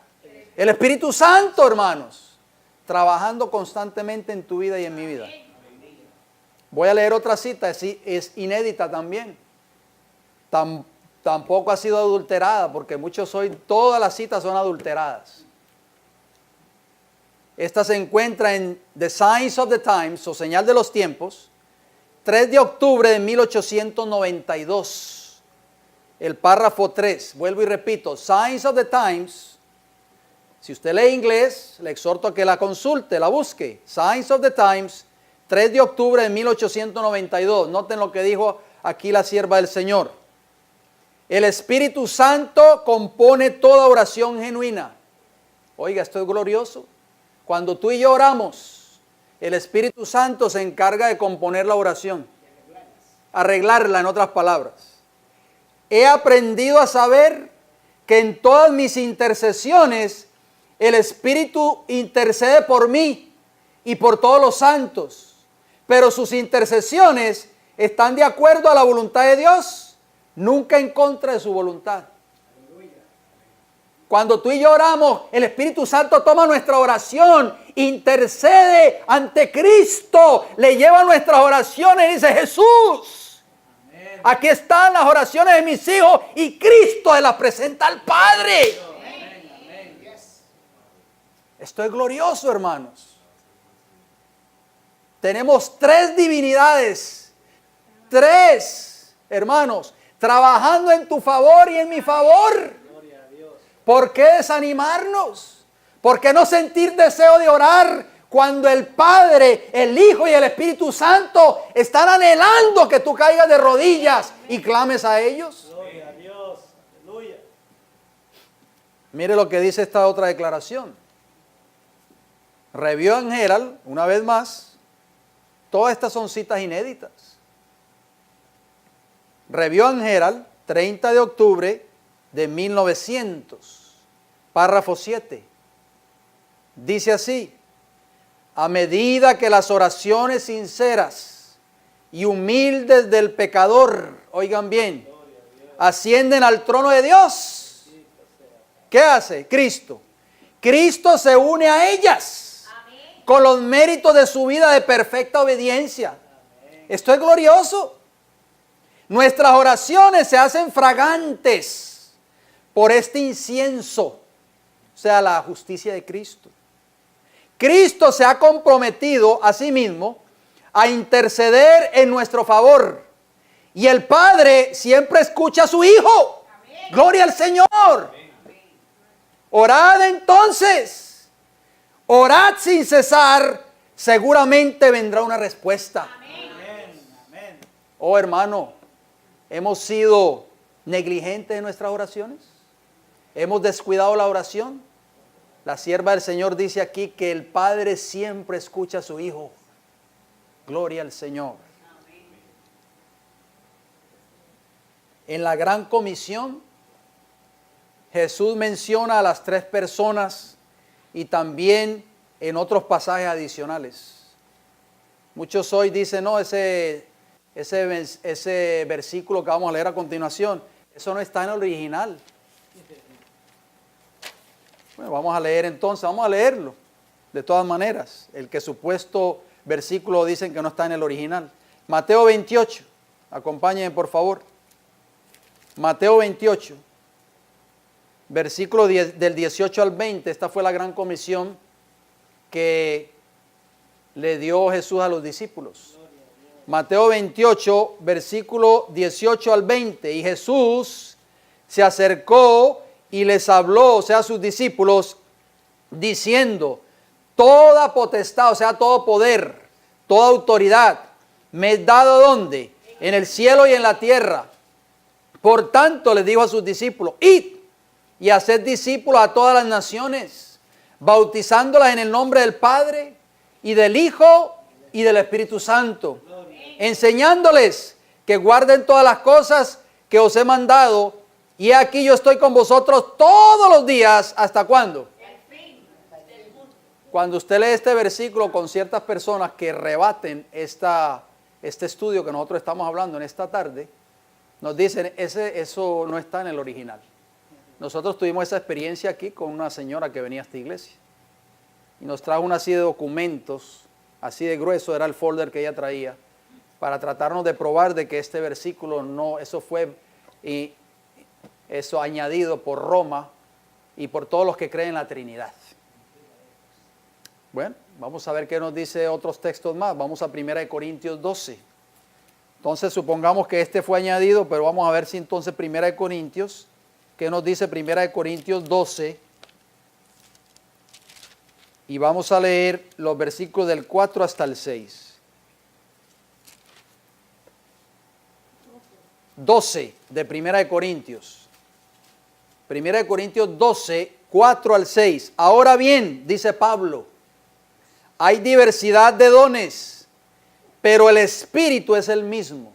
Speaker 1: El Espíritu Santo, hermanos, trabajando constantemente en tu vida y en mi vida. Voy a leer otra cita, es inédita también. Tampoco ha sido adulterada, porque todas las citas son adulteradas. Esta se encuentra en The Signs of the Times, o Señal de los Tiempos, 3 de octubre de 1892. El párrafo 3, vuelvo y repito, Signs of the Times. Si usted lee inglés, le exhorto a que la consulte, la busque. Signs of the Times, 3 de octubre de 1892. Noten lo que dijo aquí la sierva del Señor. El Espíritu Santo compone toda oración genuina. Oiga, esto es glorioso. Cuando tú y yo oramos, el Espíritu Santo se encarga de componer la oración. Arreglarla, en otras palabras. He aprendido a saber que en todas mis intercesiones el Espíritu intercede por mí y por todos los santos, pero sus intercesiones están de acuerdo a la voluntad de Dios, nunca en contra de su voluntad. Cuando tú y yo oramos, el Espíritu Santo toma nuestra oración, intercede ante Cristo, le lleva nuestras oraciones y dice, Jesús, aquí están las oraciones de mis hijos y Cristo se las presenta al Padre. Esto es glorioso, hermanos. Tenemos 3 divinidades. 3, hermanos, trabajando en tu favor y en mi favor. ¿Por qué desanimarnos? ¿Por qué no sentir deseo de orar cuando el Padre, el Hijo y el Espíritu Santo están anhelando que tú caigas de rodillas y clames a ellos?
Speaker 3: Gloria a Dios. Aleluya.
Speaker 1: Mire lo que dice esta otra declaración. Review and Herald, una vez más, todas estas son citas inéditas. Review and Herald, 30 de octubre de 1900, párrafo 7. Dice así: a medida que las oraciones sinceras y humildes del pecador, oigan bien, ascienden al trono de Dios, ¿qué hace Cristo? Cristo se une a ellas con los méritos de su vida de perfecta obediencia. Esto es glorioso. Nuestras oraciones se hacen fragantes por este incienso, o sea, la justicia de Cristo. Cristo se ha comprometido a sí mismo a interceder en nuestro favor. Y el Padre siempre escucha a su Hijo. Amén. Gloria al Señor. Amén. Orad entonces. Orad sin cesar. Seguramente vendrá una respuesta. Amén. Amén. Oh hermano, ¿hemos sido negligentes en nuestras oraciones? ¿Hemos descuidado la oración? La sierva del Señor dice aquí que el Padre siempre escucha a su Hijo. Gloria al Señor. En la gran comisión, Jesús menciona a las 3 personas y también en otros pasajes adicionales. Muchos hoy dicen, no, ese versículo que vamos a leer a continuación, eso no está en el original. Bueno, vamos a leer entonces, vamos a leerlo. De todas maneras, el que supuesto versículo dicen que no está en el original. Mateo 28, acompáñenme por favor. Mateo 28, versículo del 18 al 20, esta fue la gran comisión que le dio Jesús a los discípulos. Mateo 28, versículo 18 al 20, y Jesús se acercó y les habló, o sea, a sus discípulos, diciendo, toda potestad, o sea, todo poder, toda autoridad, me es dado ¿dónde? En el cielo y en la tierra. Por tanto, les dijo a sus discípulos, id y haced discípulos a todas las naciones, bautizándolas en el nombre del Padre y del Hijo y del Espíritu Santo, enseñándoles que guarden todas las cosas que os he mandado. Y aquí yo estoy con vosotros todos los días. ¿Hasta cuándo? El fin del mundo. Cuando usted lee este versículo con ciertas personas que rebaten este estudio que nosotros estamos hablando en esta tarde, nos dicen, eso no está en el original. Nosotros tuvimos esa experiencia aquí con una señora que venía a esta iglesia. Y nos trajo una serie de documentos, así de grueso era el folder que ella traía, para tratarnos de probar de que este versículo no, eso fue... eso añadido por Roma y por todos los que creen en la Trinidad. Bueno, vamos a ver qué nos dice otros textos más. Vamos a 1 Corintios 12. Entonces supongamos que este fue añadido, pero vamos a ver si entonces 1 Corintios, ¿qué nos dice 1 Corintios 12? Y vamos a leer los versículos del 4 hasta el 6. 12 de 1 Corintios. 1 Corintios 12, 4 al 6. Ahora bien, dice Pablo, hay diversidad de dones, pero el Espíritu es el mismo.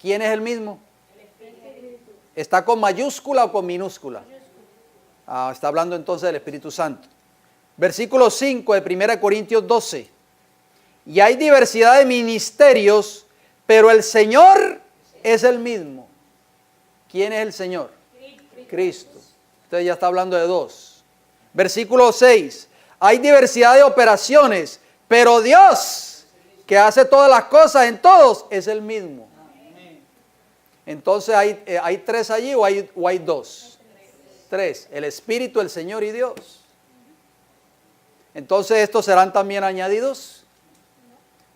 Speaker 1: ¿Quién es el mismo? El Espíritu. ¿Está con mayúscula o con minúscula? Está hablando entonces del Espíritu Santo. Versículo 5 de 1 Corintios 12. Y hay diversidad de ministerios, pero el Señor es el mismo. ¿Quién es el Señor? Cristo. Usted ya está hablando de 2. Versículo 6. Hay diversidad de operaciones, pero Dios, que hace todas las cosas en todos, es el mismo. Entonces, ¿hay 3 allí o hay 2? 3. El Espíritu, el Señor y Dios. Entonces, ¿estos serán también añadidos?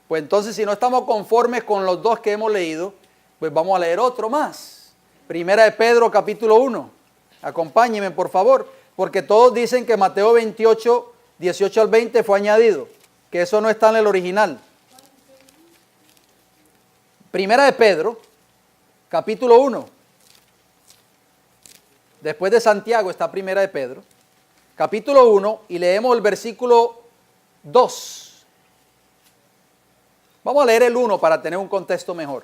Speaker 1: Pues entonces, si no estamos conformes con los dos que hemos leído, pues vamos a leer otro más. Primera de Pedro, capítulo 1. Acompáñenme, por favor, porque todos dicen que Mateo 28, 18 al 20 fue añadido, que eso no está en el original. Primera de Pedro, capítulo 1. Después de Santiago está Primera de Pedro, capítulo 1, y leemos el versículo 2. Vamos a leer el 1 para tener un contexto mejor.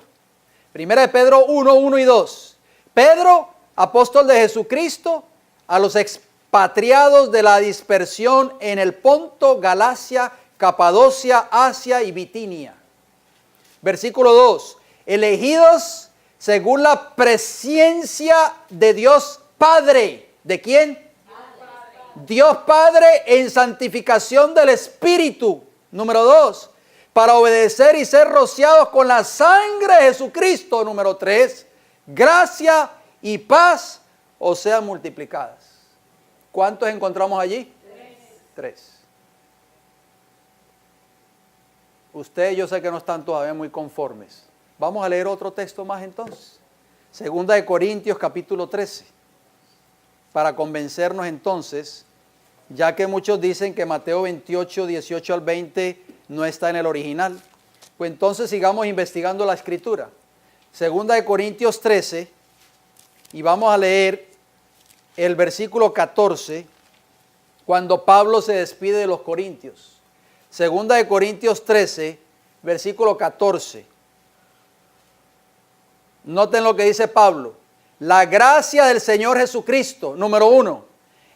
Speaker 1: Primera de Pedro 1, 1 y 2. Pedro, apóstol de Jesucristo, a los expatriados de la dispersión en el Ponto, Galacia, Capadocia, Asia y Bitinia. Versículo 2. Elegidos según la presciencia de Dios Padre. ¿De quién? Dios Padre en santificación del Espíritu. Número 2. Para obedecer y ser rociados con la sangre de Jesucristo. Número 3. Gracia y paz os sean multiplicadas. ¿Cuántos encontramos allí? 3. Ustedes yo sé que no están todavía muy conformes. Vamos a leer otro texto más entonces. Segunda de Corintios capítulo 13. Para convencernos entonces, ya que muchos dicen que Mateo 28, 18 al 20 no está en el original, pues entonces sigamos investigando la escritura. Segunda de Corintios 13, y vamos a leer el versículo 14, cuando Pablo se despide de los corintios. Segunda de Corintios 13, versículo 14. Noten lo que dice Pablo. La gracia del Señor Jesucristo, número 1.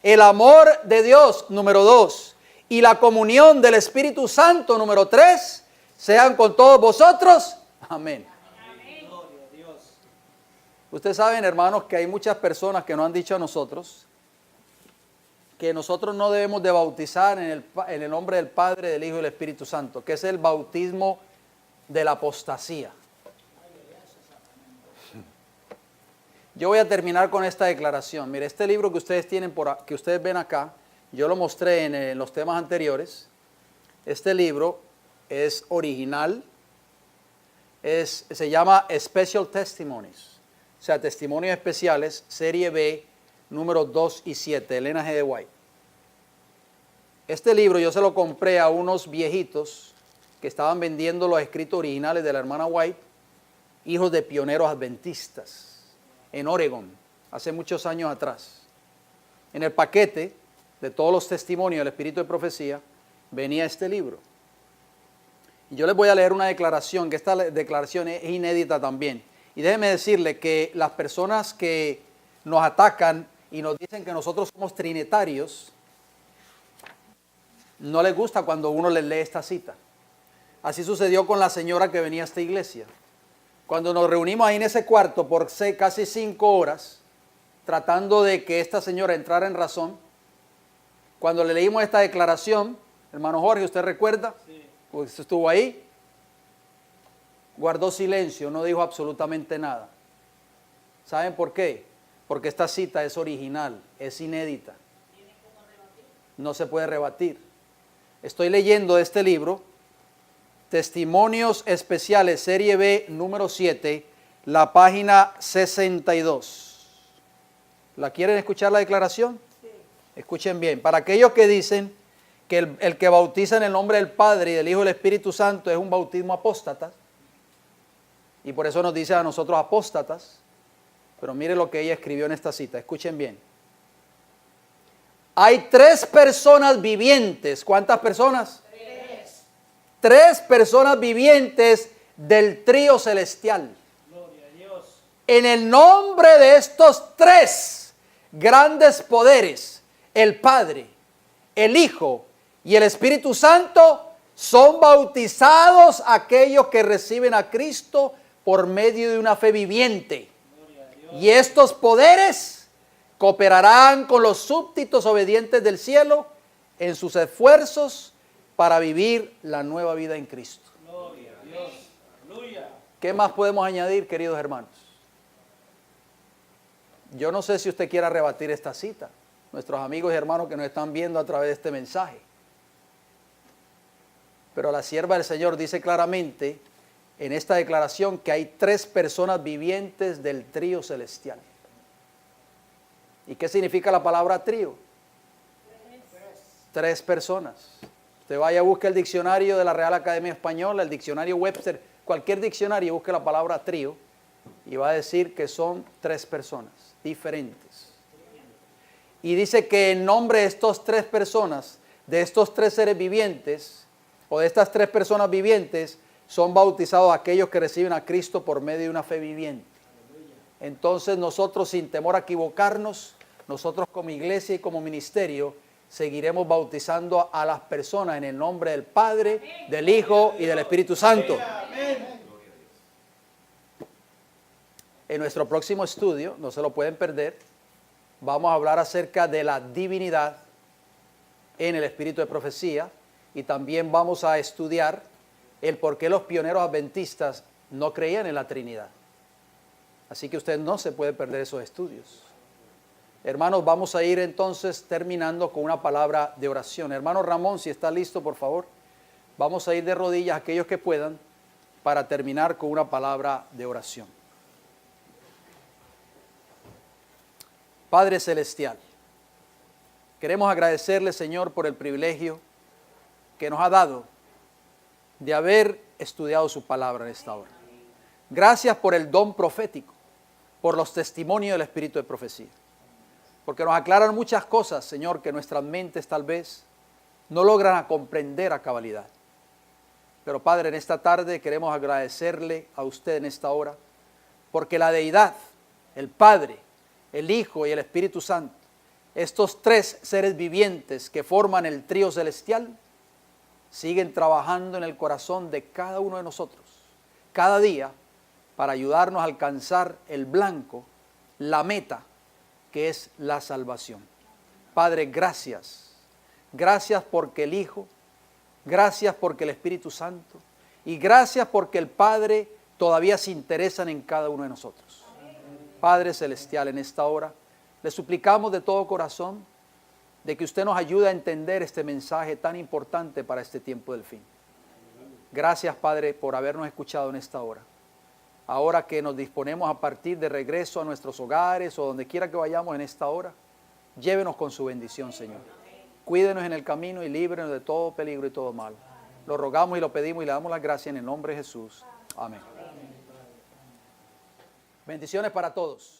Speaker 1: El amor de Dios, número 2. Y la comunión del Espíritu Santo, número 3. Sean con todos vosotros. Amén. Ustedes saben, hermanos, que hay muchas personas que nos han dicho a nosotros que nosotros no debemos de bautizar en el nombre del Padre, del Hijo y del Espíritu Santo, que es el bautismo de la apostasía. Yo voy a terminar con esta declaración. Mire, este libro que ustedes tienen, que ustedes ven acá, yo lo mostré en los temas anteriores. Este libro es original, se llama Special Testimonies, o sea, testimonios especiales, serie B, números 2 y 7, Elena G. de White. Este libro yo se lo compré a unos viejitos que estaban vendiendo los escritos originales de la hermana White, hijos de pioneros adventistas, en Oregon, hace muchos años atrás. En el paquete de todos los testimonios del Espíritu de Profecía venía este libro. Y yo les voy a leer una declaración, que esta declaración es inédita también. Y déjenme decirle que las personas que nos atacan y nos dicen que nosotros somos trinitarios, no les gusta cuando uno les lee esta cita. Así sucedió con la señora que venía a esta iglesia. Cuando nos reunimos ahí en ese cuarto por casi 5 horas, tratando de que esta señora entrara en razón, cuando le leímos esta declaración, hermano Jorge, ¿usted recuerda? Sí. Pues estuvo ahí, guardó silencio, no dijo absolutamente nada. ¿Saben por qué? Porque esta cita es original, es inédita. No se puede rebatir. Estoy leyendo este libro, Testimonios Especiales, serie B, número 7, la página 62. ¿La quieren escuchar la declaración? Sí. Escuchen bien. Para aquellos que dicen que el que bautiza en el nombre del Padre y del Hijo y del Espíritu Santo es un bautismo apóstata, y por eso nos dice a nosotros apóstatas, pero mire lo que ella escribió en esta cita. Escuchen bien. Hay 3 personas vivientes. ¿Cuántas personas? 3 personas vivientes del trío celestial.
Speaker 3: Gloria a Dios.
Speaker 1: En el nombre de estos 3 grandes poderes, el Padre, el Hijo y el Espíritu Santo, son bautizados aquellos que reciben a Cristo por medio de una fe viviente. Y estos poderes cooperarán con los súbditos obedientes del cielo en sus esfuerzos para vivir la nueva vida en Cristo.
Speaker 3: Gloria a Dios. Aleluya.
Speaker 1: ¿Qué más podemos añadir, queridos hermanos? Yo no sé si usted quiera rebatir esta cita, nuestros amigos y hermanos que nos están viendo a través de este mensaje. Pero la sierva del Señor dice claramente en esta declaración que hay 3 personas vivientes del trío celestial. ¿Y qué significa la palabra trío? 3 personas. Usted vaya, busque el diccionario de la Real Academia Española, el diccionario Webster, cualquier diccionario, busque la palabra trío y va a decir que son 3 personas diferentes. Y dice que en nombre de estas 3 personas, de estos 3 seres vivientes, o de estas 3 personas vivientes, son bautizados aquellos que reciben a Cristo por medio de una fe viviente. Entonces nosotros, sin temor a equivocarnos, nosotros como iglesia y como ministerio, seguiremos bautizando a las personas en el nombre del Padre, del Hijo y del Espíritu Santo. En nuestro próximo estudio, no se lo pueden perder, vamos a hablar acerca de la divinidad en el espíritu de profecía y también vamos a estudiar el por qué los pioneros adventistas no creían en la Trinidad. Así que usted no se puede perder esos estudios. Hermanos, vamos a ir entonces terminando con una palabra de oración. Hermano Ramón, si está listo, por favor. Vamos a ir de rodillas, aquellos que puedan, para terminar con una palabra de oración. Padre Celestial, queremos agradecerle, Señor, por el privilegio que nos ha dado de haber estudiado su palabra en esta hora. Gracias por el don profético, por los testimonios del espíritu de profecía. Porque nos aclaran muchas cosas, Señor, que nuestras mentes tal vez no logran comprender a cabalidad. Pero Padre, en esta tarde queremos agradecerle a usted en esta hora, porque la deidad, el Padre, el Hijo y el Espíritu Santo, estos 3 seres vivientes que forman el trío celestial, siguen trabajando en el corazón de cada uno de nosotros, cada día, para ayudarnos a alcanzar el blanco, la meta, que es la salvación. Padre, gracias. Gracias porque el Hijo, gracias porque el Espíritu Santo y gracias porque el Padre todavía se interesan en cada uno de nosotros. Padre Celestial, en esta hora, le suplicamos de todo corazón de que usted nos ayude a entender este mensaje tan importante para este tiempo del fin. Gracias, Padre, por habernos escuchado en esta hora. Ahora que nos disponemos a partir de regreso a nuestros hogares o donde quiera que vayamos en esta hora, llévenos con su bendición, Señor. Cuídenos en el camino y líbrenos de todo peligro y todo mal. Lo rogamos y lo pedimos y le damos las gracias en el nombre de Jesús. Amén. Bendiciones para todos.